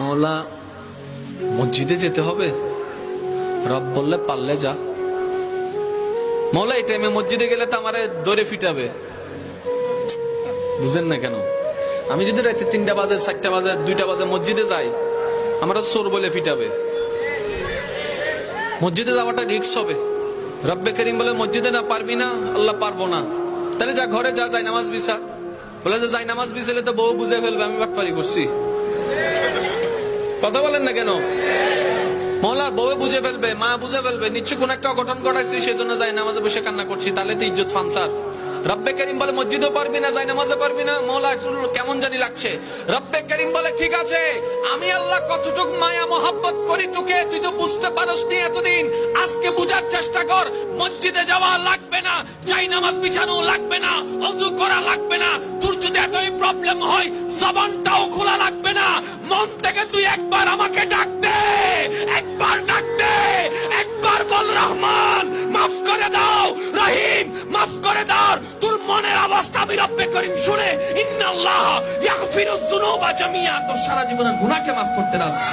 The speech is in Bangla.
মৌলা মসজিদে যেতে হবে, রব বললে পারলে যা। মৌলা এই টাইমে মসজিদে গেলে তো আমারে দৌড়ে ফিটাবে। বুঝেন না কেন? আমি যদি রাতে 3টা বাজে, 4টা বাজে, 2টা বাজে মসজিদে যাই, আমরা চোর বলে ফিটাবে। মসজিদে যাওয়াটা রিস্ক হবে। রব্বে করিম বলে মসজিদে না পারবি না, আল্লাহ পারবো না, তাহলে যা ঘরে যা, যাই নামাজ বিছা। বলে যে যাই নামাজ বিছালে তো বউ বুঝে ফেলবে আমি বাটপারি করছি। কথা বলেন না কেন? মৌলা বউ বুঝে ফেলবে, মা বুঝে ফেলবে, নিশ্চয় কোন একটা অঘটন ঘটাইছি, সেজন্য যাই নামাজে বসে কান্না করছি, তাহলে তো ইজ্জত ফানসাদ। রব্বে করিম বলে মসজিদও পারবি না, যাই নামাজে পারবি না। মৌলা কেমন জানি লাগছে। রব্বে করিম বলে ঠিক আছে, আমি আল্লাহ কতটুক মায়া মহাব্বত করি তোকে, তুই তো বুঝতে পারস নি এতদিন, আজকে বুঝার চেষ্টা কর। মসজিদে যাওয়া লাগবে না, যাই নামাজ বিছানো লাগবে না, ওযু করা লাগবে না। তোর যদি এতই প্রবলেম হয়, জবানটাও খোলা লাগবে না, মন থেকে তুই একবার আমাকে ডাক দে, একবার ডাক দে, একবার বল রহমান মাফ করে দাও, রহিম মাফ করে দাও। তোর মনের অবস্থা আমি রব্বে করিম শুনে, ইন্নাল্লাহ ইয়াগফিরুয যুনুবা জামিআ, তোর সারা জীবনের গুনাহকে মাফ করতে রাজি।